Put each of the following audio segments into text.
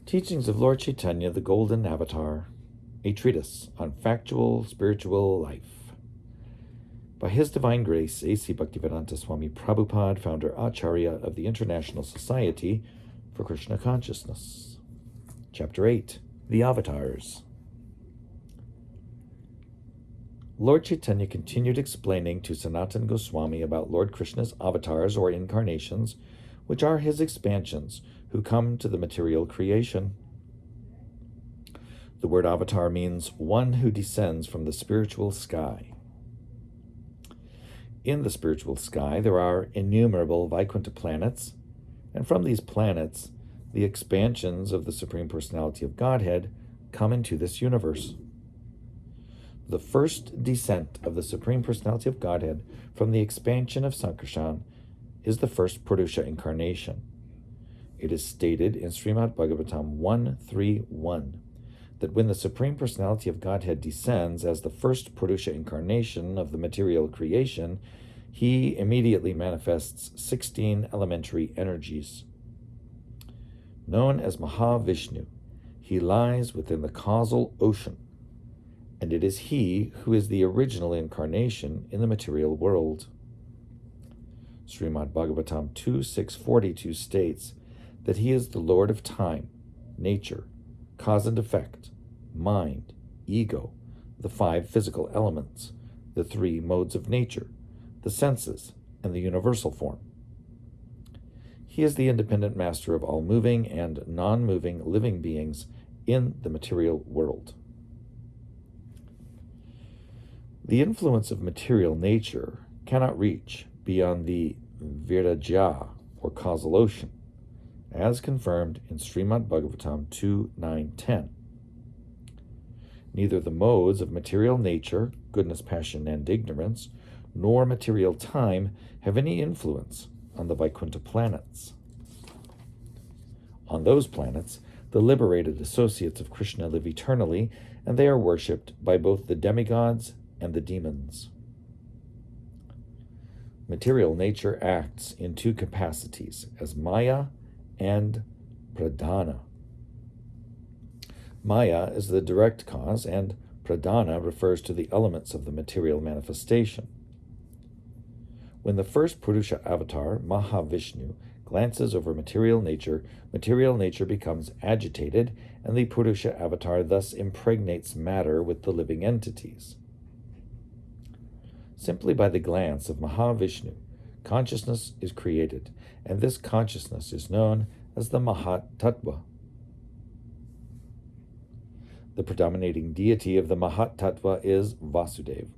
Teachings of Lord Caitanya, the Golden Avatar, a treatise on factual spiritual life. By His Divine Grace, A.C. Bhaktivedanta Swami Prabhupada, founder Acharya of the International Society for Krishna Consciousness. Chapter 8, The Avatars. Lord Caitanya continued explaining to Sanatana Goswami about Lord Krishna's avatars or incarnations, which are his expansions who come to the material creation. The word avatar means one who descends from the spiritual sky. In the spiritual sky, there are innumerable Vaikuntha planets, and from these planets, the expansions of the Supreme Personality of Godhead come into this universe. The first descent of the Supreme Personality of Godhead from the expansion of Sankarshan is the first Purusha incarnation. It is stated in Srimad Bhagavatam 1.3.1 that when the Supreme Personality of Godhead descends as the first Purusha incarnation of the material creation, he immediately manifests 16 elementary energies. Known as Mahavishnu, he lies within the causal ocean, and it is he who is the original incarnation in the material world. Srimad Bhagavatam 2.6.42 states that he is the Lord of time, nature, cause and effect, mind, ego, the 5 physical elements, the 3 modes of nature, the senses, and the universal form. He is the independent master of all moving and non-moving living beings in the material world. The influence of material nature cannot reach beyond the Viraja, or causal ocean, as confirmed in Srimad Bhagavatam 2.9.10. Neither the modes of material nature, goodness, passion, and ignorance, nor material time have any influence on the Vaikuntha planets. On those planets, the liberated associates of Krishna live eternally, and they are worshipped by both the demigods and the demons. Material nature acts in 2 capacities, as Maya and Pradhana. Maya is the direct cause, and Pradhana refers to the elements of the material manifestation. When the first Purusha avatar, Mahavishnu, glances over material nature becomes agitated, and the Purusha avatar thus impregnates matter with the living entities. Simply by the glance of Mahavishnu, consciousness is created, and this consciousness is known as the Mahat Tattva. The predominating deity of the Mahat Tattva is Vasudeva.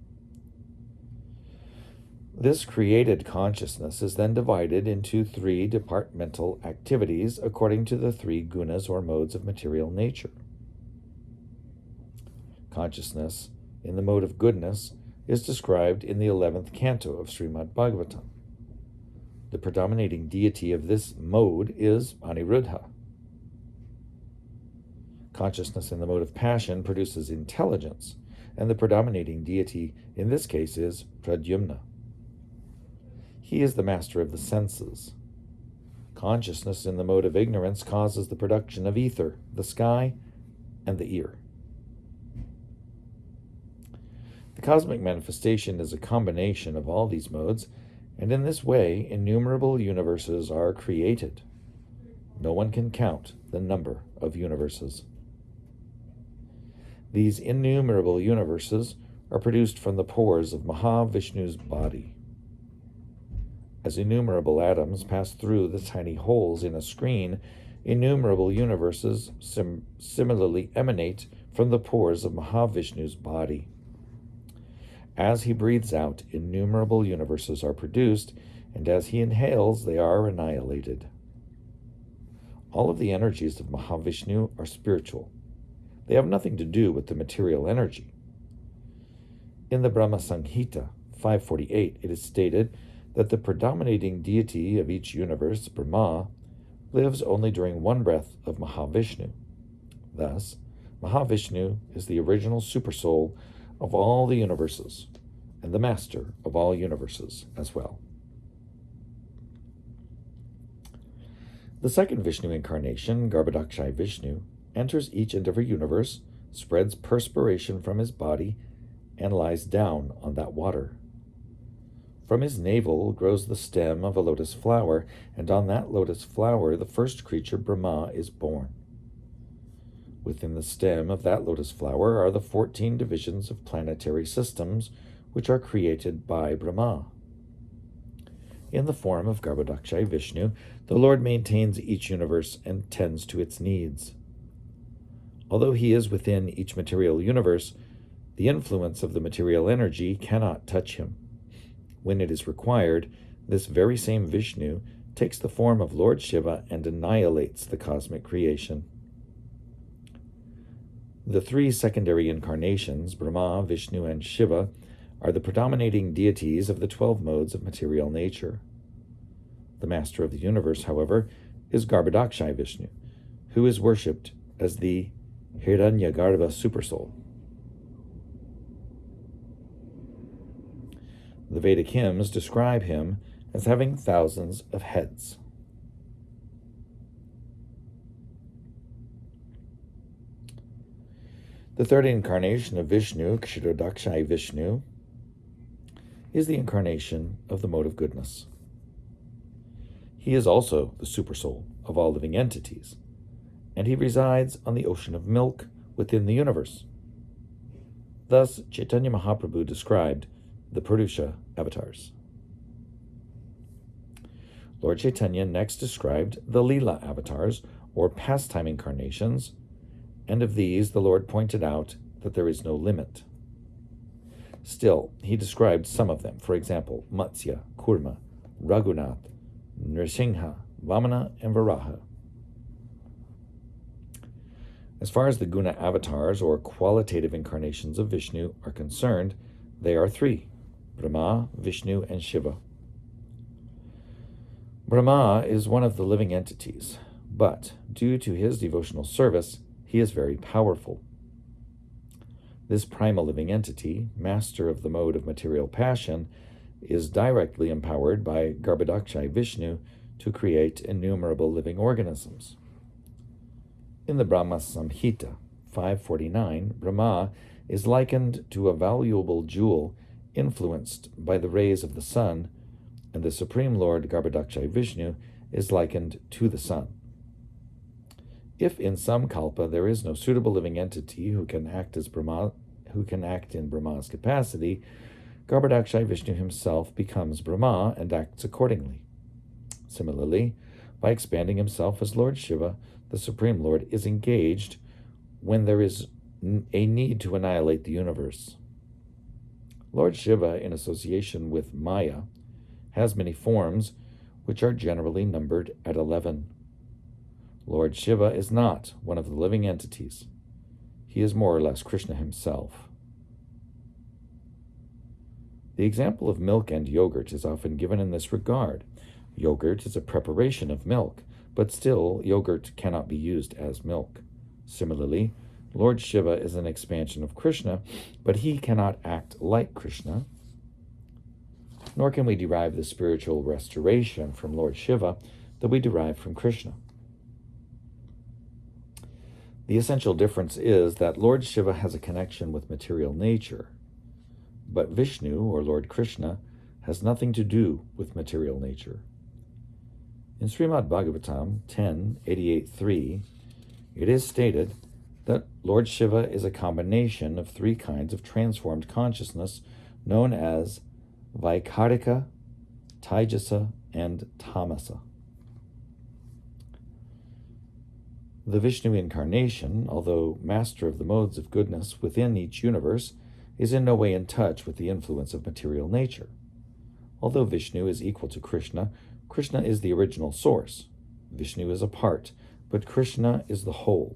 This created consciousness is then divided into 3 departmental activities according to the 3 gunas or modes of material nature. Consciousness in the mode of goodness is described in the 11th canto of Srimad Bhagavatam. The predominating deity of this mode is Aniruddha. Consciousness in the mode of passion produces intelligence, and the predominating deity in this case is Pradyumna. He is the master of the senses. Consciousness in the mode of ignorance causes the production of ether, the sky, and the ear. The cosmic manifestation is a combination of all these modes, and in this way, innumerable universes are created. No one can count the number of universes. These innumerable universes are produced from the pores of Mahavishnu's body. As innumerable atoms pass through the tiny holes in a screen, innumerable universes similarly emanate from the pores of Mahavishnu's body. As he breathes out, innumerable universes are produced, and as he inhales, they are annihilated. All of the energies of Mahavishnu are spiritual. They have nothing to do with the material energy. In the Brahma Samhita 5.48, it is stated that the predominating deity of each universe, Brahma, lives only during 1 breath of Mahavishnu. Thus, Mahavishnu is the original supersoul of all the universes, and the master of all universes as well. The second Vishnu incarnation, Garbhodakshayi Vishnu, enters each and every universe, spreads perspiration from his body, and lies down on that water. From his navel grows the stem of a lotus flower, and on that lotus flower the first creature, Brahma, is born. Within the stem of that lotus flower are the 14 divisions of planetary systems, which are created by Brahma. In the form of Garbhodakshayi Vishnu, the Lord maintains each universe and tends to its needs. Although he is within each material universe, the influence of the material energy cannot touch him. When it is required, this very same Vishnu takes the form of Lord Shiva and annihilates the cosmic creation. The three secondary incarnations, Brahma, Vishnu, and Shiva, are the predominating deities of the 12 modes of material nature. The master of the universe, however, is Garbhodakshayi Vishnu, who is worshipped as the Hiranyagarbha Supersoul. The Vedic hymns describe him as having thousands of heads. The third incarnation of Vishnu, Kshirodakshayi Vishnu, is the incarnation of the mode of goodness. He is also the supersoul of all living entities, and he resides on the ocean of milk within the universe. Thus, Chaitanya Mahaprabhu described the Purusha avatars. Lord Caitanya next described the Leela avatars, or pastime incarnations, and of these the Lord pointed out that there is no limit. Still, he described some of them, for example, Matsya, Kurma, Raghunath, Nrsimha, Vamana, and Varaha. As far as the guna avatars, or qualitative incarnations of Vishnu, are concerned, they are three: Brahma, Vishnu, and Shiva. Brahma is one of the living entities, but due to his devotional service, he is very powerful. This primal living entity, master of the mode of material passion, is directly empowered by Garbhodakshayi Vishnu to create innumerable living organisms. In the Brahma Samhita 549, Brahma is likened to a valuable jewel influenced by the rays of the sun, and the Supreme Lord Garbhodakshayi Vishnu is likened to the sun. If in some kalpa there is no suitable living entity who can act in Brahma's capacity, Garbhodakshayi Vishnu himself becomes Brahma and acts accordingly. Similarly, by expanding himself as Lord Shiva, the Supreme Lord is engaged when there is a need to annihilate the universe. Lord Shiva, in association with Maya, has many forms, which are generally numbered at 11. Lord Shiva is not one of the living entities. He is more or less Krishna himself. The example of milk and yogurt is often given in this regard. Yogurt is a preparation of milk, but still yogurt cannot be used as milk. Similarly, Lord Shiva is an expansion of Krishna, but he cannot act like Krishna, nor can we derive the spiritual restoration from Lord Shiva that we derive from Krishna. The essential difference is that Lord Shiva has a connection with material nature, but Vishnu, or Lord Krishna, has nothing to do with material nature. In Srimad Bhagavatam 10.88.3, it is stated that Lord Shiva is a combination of three kinds of transformed consciousness known as Vaikarika, Taijasa, and Tamasa. The Vishnu incarnation, although master of the modes of goodness within each universe, is in no way in touch with the influence of material nature. Although Vishnu is equal to Krishna, Krishna is the original source. Vishnu is a part, but Krishna is the whole.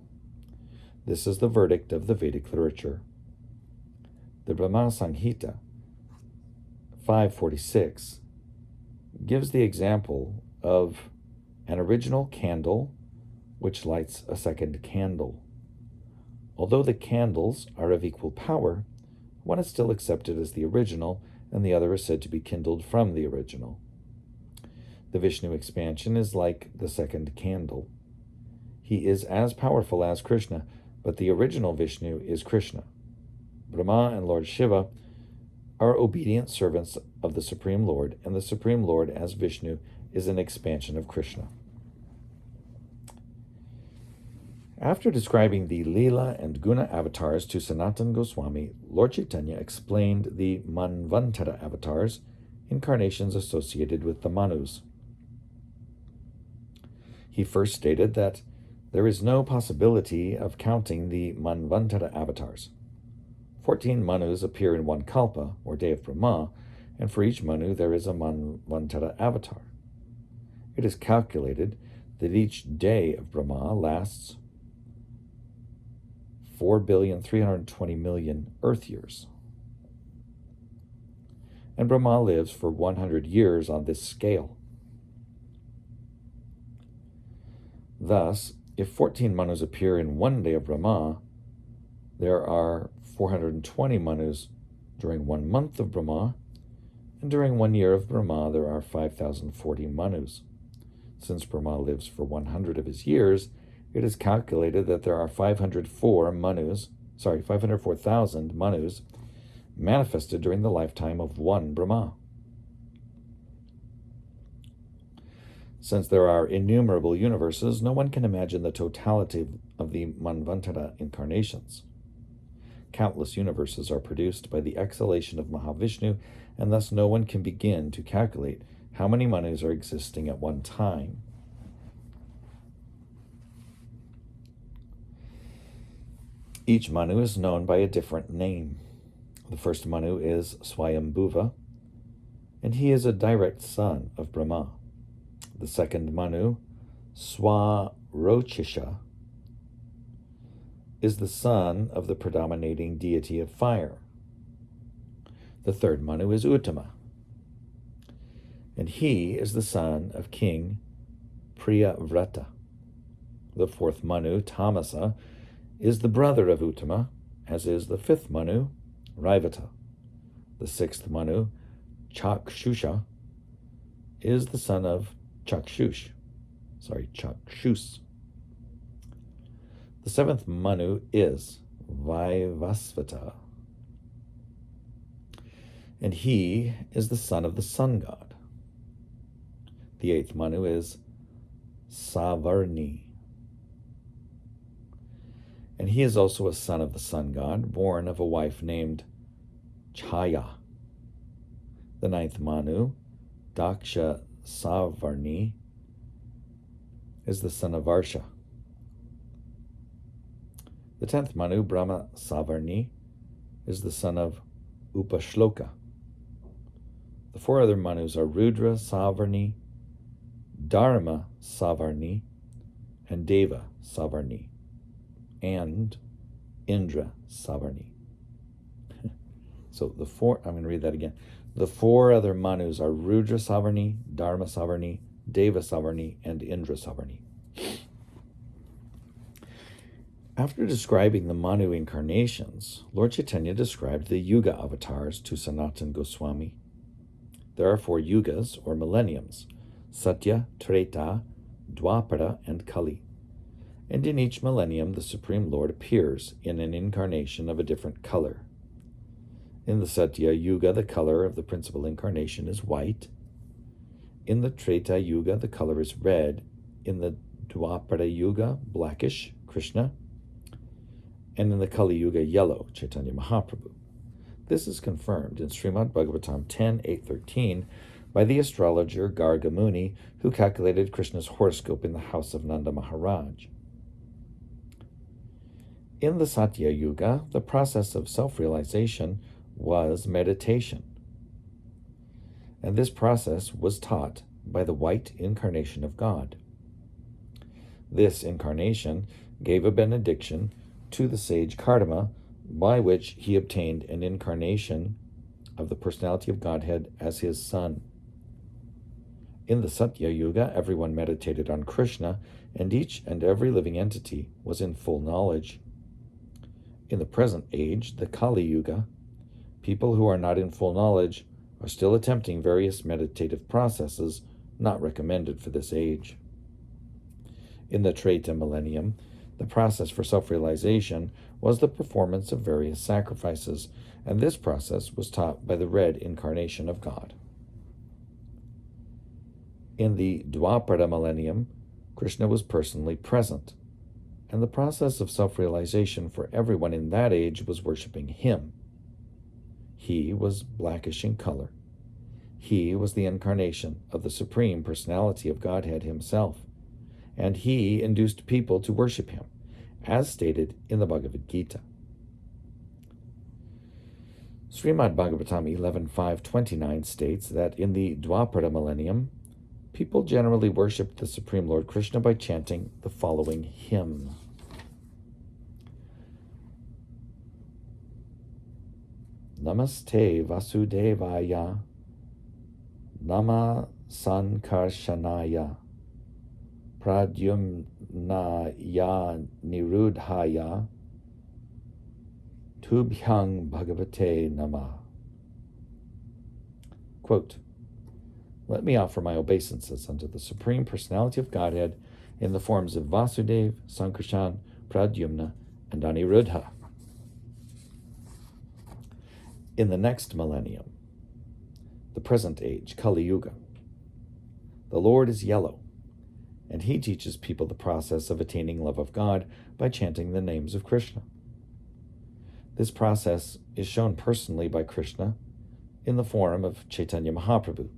This is the verdict of the Vedic literature. The Brahma Samhita 546 gives the example of an original candle which lights a second candle. Although the candles are of equal power, one is still accepted as the original, and the other is said to be kindled from the original. The Vishnu expansion is like the second candle. He is as powerful as Krishna, but the original Vishnu is Krishna. Brahma and Lord Shiva are obedient servants of the Supreme Lord, and the Supreme Lord as Vishnu is an expansion of Krishna. After describing the Leela and Guna avatars to Sanatana Goswami, Lord Caitanya explained the Manvantara avatars, incarnations associated with the Manus. He first stated that there is no possibility of counting the Manvantara avatars. 14 Manus appear in one kalpa, or day of Brahma, and for each Manu there is a Manvantara avatar. It is calculated that each day of Brahma lasts 4,320,000,000 Earth years. And Brahma lives for 100 years on this scale. Thus, if 14 Manus appear in one day of Brahma, there are 420 Manus during 1 month of Brahma, and during 1 year of Brahma there are 5,040 Manus. Since Brahma lives for 100 of his years, it is calculated that there are 504,000 Manus manifested during the lifetime of one Brahma. Since there are innumerable universes, no one can imagine the totality of the Manvantara incarnations. Countless universes are produced by the exhalation of Mahavishnu, and thus no one can begin to calculate how many Manus are existing at one time. Each Manu is known by a different name. The first Manu is Swayambhuva, and he is a direct son of Brahma. The second Manu, Swarochisha, is the son of the predominating deity of fire. The third Manu is Uttama, and he is the son of King Priyavrata. The fourth Manu, Tamasa, is the brother of Uttama, as is the fifth Manu, Raivata. The sixth Manu, Chakshusha, is the son of Chakshus. The seventh Manu is Vaivasvata, and he is the son of the sun god. The eighth Manu is Savarni, and he is also a son of the sun god, born of a wife named Chaya. The ninth Manu, Daksha Savarni, is the son of Varsha. The 10th Manu, Brahma Savarni, is the son of Upashloka. The 4 other Manus are Rudra Savarni, Dharma Savarni, and Deva Savarni, and Indra Savarni. So I'm going to read that again. The 4 other Manus are Rudra Savarni, Dharma Savarni, Deva Savarni, and Indra Savarni. After describing the Manu incarnations, Lord Caitanya described the Yuga avatars to Sanatana Goswami. There are 4 yugas, or millenniums: Satya, Treta, Dwapara, and Kali. And in each millennium, the Supreme Lord appears in an incarnation of a different color. In the Satya Yuga, the color of the principal incarnation is white. In the Treta Yuga, the color is red. In the Dwapara Yuga, blackish, Krishna. And in the Kali Yuga, yellow, Chaitanya Mahaprabhu. This is confirmed in Srimad Bhagavatam 10.8.13 by the astrologer Garga Muni, who calculated Krishna's horoscope in the house of Nanda Maharaj. In the Satya Yuga, the process of self-realization was meditation. And this process was taught by the white incarnation of God. This incarnation gave a benediction to the sage Kardama, by which he obtained an incarnation of the personality of Godhead as his son. In the Satya Yuga, everyone meditated on Krishna, and each and every living entity was in full knowledge. In the present age, the Kali Yuga, people who are not in full knowledge are still attempting various meditative processes not recommended for this age. In the Treta millennium, the process for self-realization was the performance of various sacrifices, and this process was taught by the red incarnation of God. In the Dwapara millennium, Krishna was personally present, and the process of self-realization for everyone in that age was worshiping him. He was blackish in color. He was the incarnation of the Supreme Personality of Godhead himself, and he induced people to worship him, as stated in the Bhagavad Gita. Srimad Bhagavatam 11.5.29 states that in the Dwapara millennium, people generally worshipped the Supreme Lord Krishna by chanting the following hymn. Namaste Vasudevaya, Nama Sankarshanaya, Pradyumnaya Nirudhaya, Tubhyang Bhagavate Namah. Quote, let me offer my obeisances unto the Supreme Personality of Godhead in the forms of Vasudev, Sankarshan, Pradyumna, and Aniruddha. In the next millennium, the present age, Kali Yuga, the Lord is yellow, and he teaches people the process of attaining love of God by chanting the names of Krishna. This process is shown personally by Krishna in the form of Chaitanya Mahaprabhu,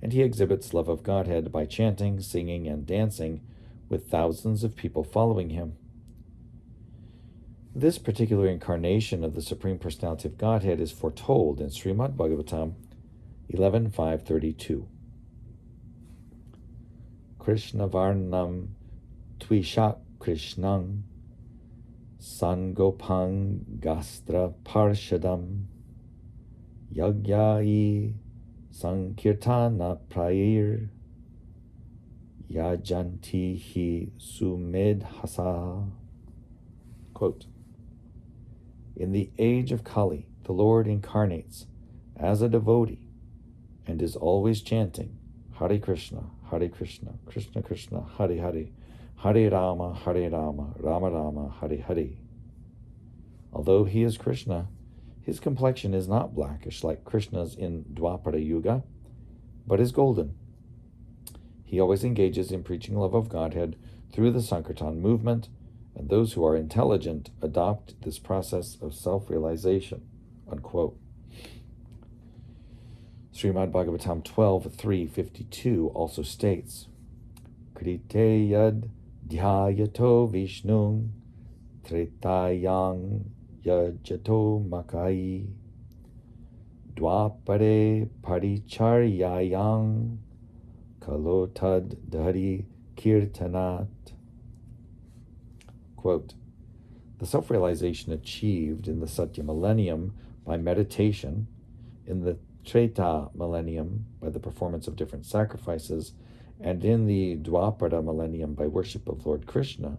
and he exhibits love of Godhead by chanting, singing, and dancing with thousands of people following him. This particular incarnation of the Supreme Personality of Godhead is foretold in Srimad Bhagavatam 11.5.32. Krishna Varnam Tvisha Krishnang Sangopang Gastra Parshadam Yagyai Sankirtana Prair Yajantihi Sumedhasa. Quote, in the age of Kali, the Lord incarnates as a devotee and is always chanting Hare Krishna, Krishna Krishna, Hare Hare, Hare Rama, Rama Rama, Hare Hare. Although he is Krishna, his complexion is not blackish like Krishna's in Dwapara Yuga, but is golden. He always engages in preaching love of Godhead through the Sankirtan movement, and those who are intelligent adopt this process of self-realization. Unquote. Srimad Bhagavatam 12.3.52 also states, Krite yad dhyayato vishnung tretayang yajato makai dwapare paricharyayang kalotad dhari kirtanat. Quote, the self-realization achieved in the Satya millennium by meditation, in the Treta millennium by the performance of different sacrifices, and in the Dwapara millennium by worship of Lord Krishna,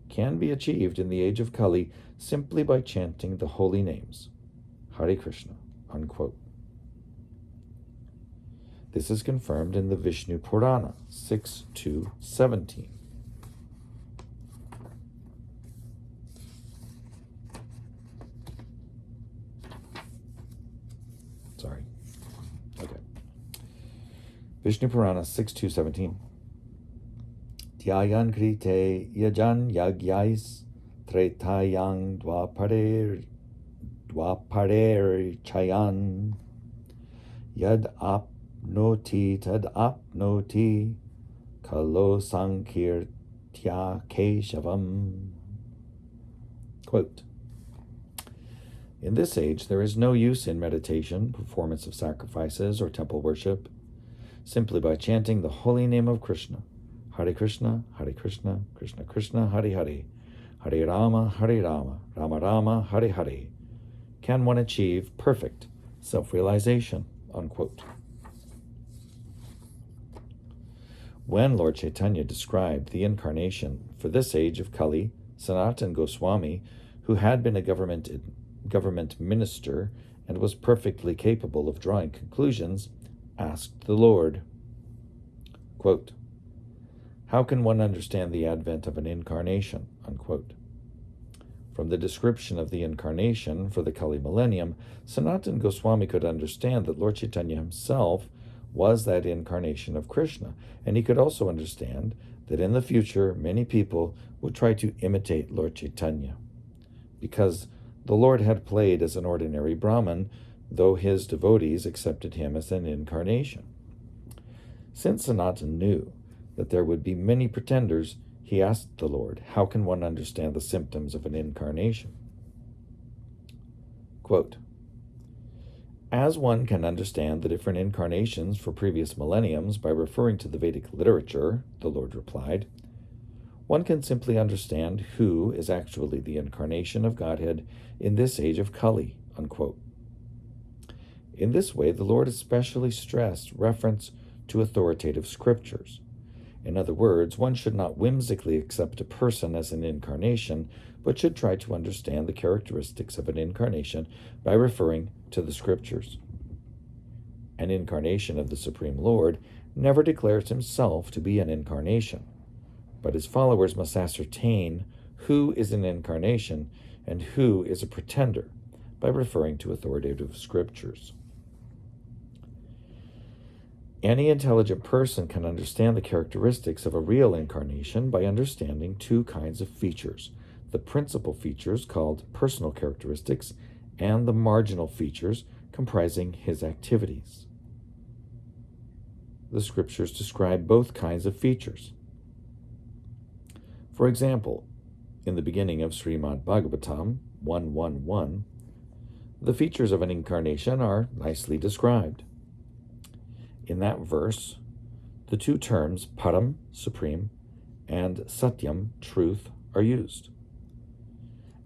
can be achieved in the age of Kali simply by chanting the holy names, Hare Krishna. Unquote. This is confirmed in the Vishnu Purana 6.2.17. Sorry. Okay. Vishnu Purana 6.2.17. Dhyayan krite yajan yagyais tretayang dwaparer chayan yad apnoti tad apnoti kalo sankirtya keshavam. Quote, in this age, there is no use in meditation, performance of sacrifices, or temple worship. Simply by chanting the holy name of Krishna, Hare Krishna, Krishna Krishna, Hare Hare, Hare Rama, Rama Rama, Hare Hare, can one achieve perfect self-realization. Unquote. When Lord Caitanya described the incarnation for this age of Kali, Sanatana Goswami, who had been a government minister and was perfectly capable of drawing conclusions, asked the Lord, Quote, how can one understand the advent of an incarnation? Unquote. From the description of the incarnation for the Kali millennium, Sanatana Goswami could understand that Lord Caitanya himself was that incarnation of Krishna, and he could also understand that in the future many people would try to imitate Lord Caitanya. Because the Lord had played as an ordinary Brahmin, though his devotees accepted him as an incarnation. Since Sanatana knew that there would be many pretenders, he asked the Lord, how can one understand the symptoms of an incarnation? Quote, as one can understand the different incarnations for previous millenniums by referring to the Vedic literature, the Lord replied, one can simply understand who is actually the incarnation of Godhead in this age of Kali. Unquote. In this way, the Lord especially stressed reference to authoritative scriptures. In other words, one should not whimsically accept a person as an incarnation, but should try to understand the characteristics of an incarnation by referring to the scriptures. An incarnation of the Supreme Lord never declares himself to be an incarnation, but his followers must ascertain who is an incarnation and who is a pretender by referring to authoritative scriptures. Any intelligent person can understand the characteristics of a real incarnation by understanding two kinds of features: the principal features, called personal characteristics, and the marginal features, comprising his activities. The scriptures describe both kinds of features. For example, in the beginning of Srimad Bhagavatam 1.1.1, the features of an incarnation are nicely described. In that verse, the two terms param, supreme, and satyam, truth, are used.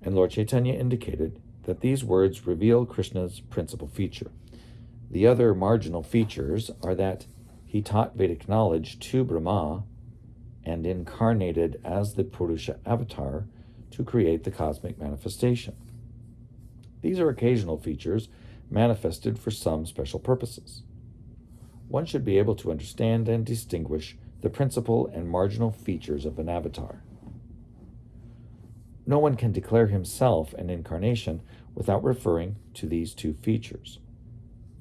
And Lord Caitanya indicated that these words reveal Krishna's principal feature. The other marginal features are that he taught Vedic knowledge to Brahma and incarnated as the Purusha avatar to create the cosmic manifestation. These are occasional features manifested for some special purposes. One should be able to understand and distinguish the principal and marginal features of an avatar. No one can declare himself an incarnation without referring to these two features.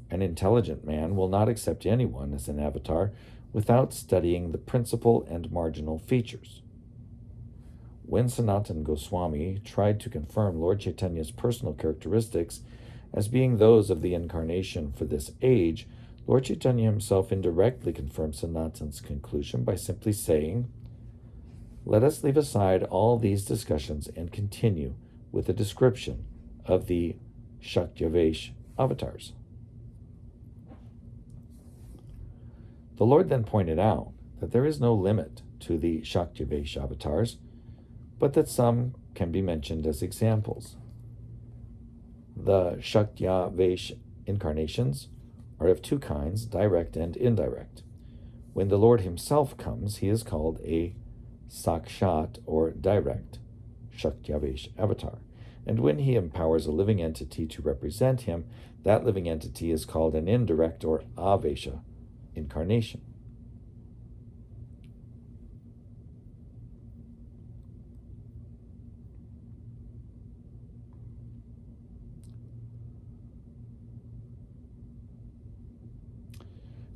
An intelligent man will not accept anyone as an avatar without studying the principal and marginal features. When Sanatana Goswami tried to confirm Lord Caitanya's personal characteristics as being those of the incarnation for this age, Lord Caitanya himself indirectly confirmed Sanatana's conclusion by simply saying, let us leave aside all these discussions and continue with a description of the Shakyavesh avatars. The Lord then pointed out that there is no limit to the Shakyavesh avatars, but that some can be mentioned as examples. The Shakyavesh incarnations are of two kinds, direct and indirect. When the Lord himself comes, he is called a Sakshat, or direct, Shakyavesh avatar. And when he empowers a living entity to represent him, that living entity is called an indirect, or Avesha, incarnation.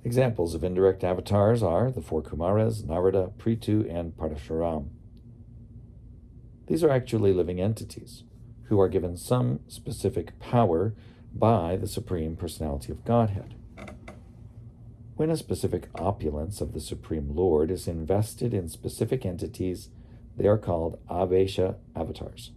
Examples of indirect avatars are the four Kumaras, Narada, Prithu, and Parashuram. These are actually living entities who are given some specific power by the Supreme Personality of Godhead. When a specific opulence of the Supreme Lord is invested in specific entities, they are called Avesha avatars.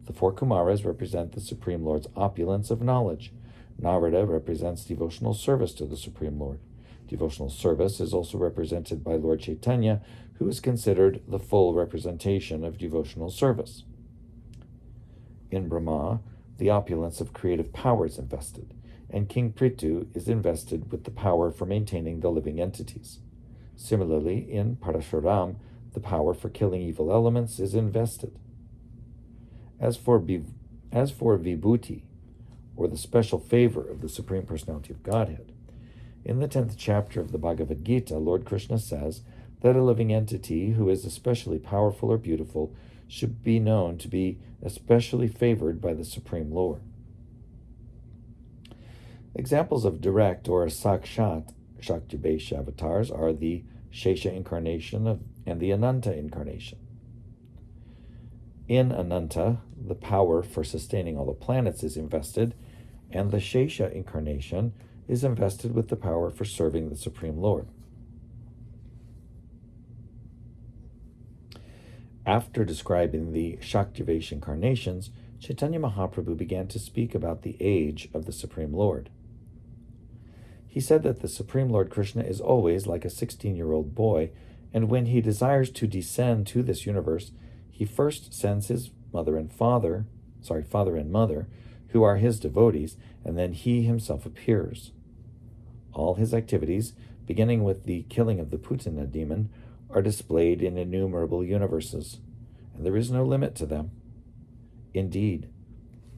The four Kumaras represent the Supreme Lord's opulence of knowledge. Narada represents devotional service to the Supreme Lord. Devotional service is also represented by Lord Caitanya, who is considered the full representation of devotional service. In Brahma, the opulence of creative power is invested, and King Prithu is invested with the power for maintaining the living entities. Similarly, in Parashuram, the power for killing evil elements is invested. As for Vibhuti, or the special favor of the Supreme Personality of Godhead, In the 10th chapter of the Bhagavad Gita, Lord Krishna says that a living entity who is especially powerful or beautiful should be known to be especially favored by the Supreme Lord. Examples of direct or sakshat Shakti-based avatars are the Shesha incarnation and the Ananta incarnation. In Ananta, the power for sustaining all the planets is invested, and the Shesha incarnation is invested with the power for serving the Supreme Lord. After describing the Shakti-based incarnations, Chaitanya Mahaprabhu began to speak about the age of the Supreme Lord. He said that the Supreme Lord Krishna is always like a 16-year-old boy, and when he desires to descend to this universe, he first sends his father and mother, who are his devotees, and then he himself appears. All his activities, beginning with the killing of the Putana demon, are displayed in innumerable universes, and there is no limit to them. Indeed,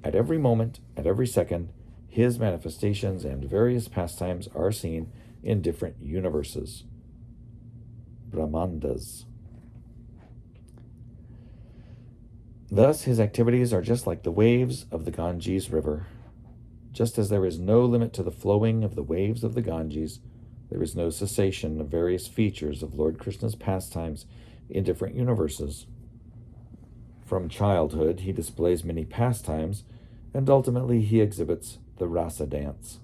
at every moment, at every second, his manifestations and various pastimes are seen in different universes, Brahmandas. Thus, his activities are just like the waves of the Ganges River. Just as there is no limit to the flowing of the waves of the Ganges, there is no cessation of various features of Lord Krishna's pastimes in different universes. From childhood, he displays many pastimes, and ultimately he exhibits the rasa dance.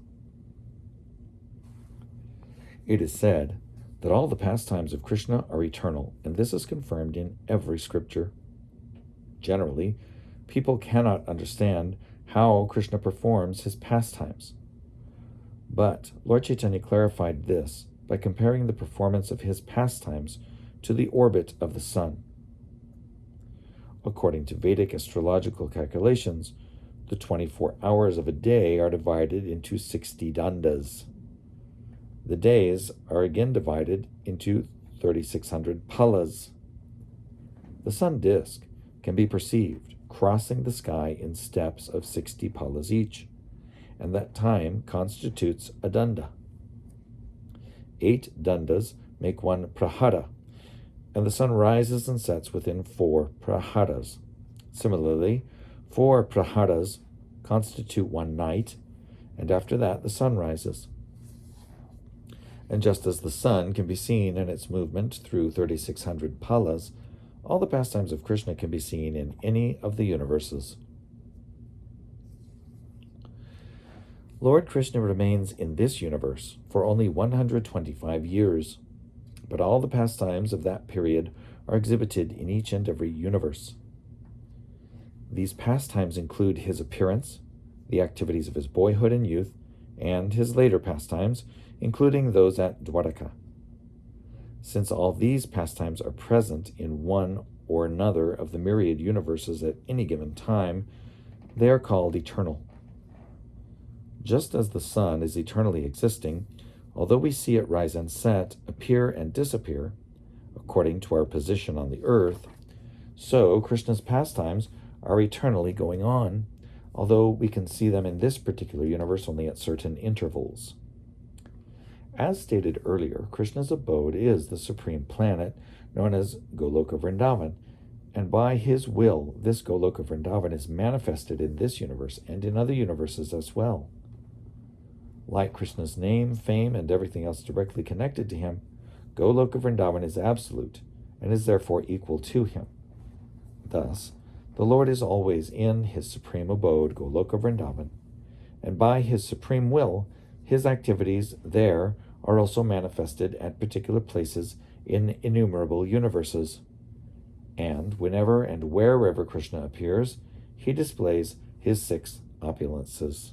It is said that all the pastimes of Krishna are eternal, and this is confirmed in every scripture. Generally, people cannot understand how Krishna performs his pastimes. But Lord Caitanya clarified this by comparing the performance of his pastimes to the orbit of the sun. According to Vedic astrological calculations, the 24 hours of a day are divided into 60 dandas. The days are again divided into 3,600 palas. The sun disk can be perceived crossing the sky in steps of 60 palas each, and that time constitutes a danda. 8 dandas make one prahara, and the sun rises and sets within 4 praharas. Similarly, 4 praharas constitute one night, and after that the sun rises. And just as the sun can be seen in its movement through 3,600 palas, all the pastimes of Krishna can be seen in any of the universes. Lord Krishna remains in this universe for only 125 years, but all the pastimes of that period are exhibited in each and every universe. These pastimes include his appearance, the activities of his boyhood and youth, and his later pastimes, including those at Dwaraka. Since all these pastimes are present in one or another of the myriad universes at any given time, they are called eternal. Just as the sun is eternally existing, although we see it rise and set, appear and disappear, according to our position on the earth, so Krishna's pastimes are eternally going on, although we can see them in this particular universe only at certain intervals. As stated earlier, Krishna's abode is the supreme planet known as Goloka Vrindavan, and by his will, this Goloka Vrindavan is manifested in this universe and in other universes as well. Like Krishna's name, fame, and everything else directly connected to him, Goloka Vrindavan is absolute and is therefore equal to him. Thus, the Lord is always in his supreme abode, Goloka Vrindavan, and by his supreme will, his activities there are also manifested at particular places in innumerable universes. And whenever and wherever Krishna appears, he displays his 6 opulences.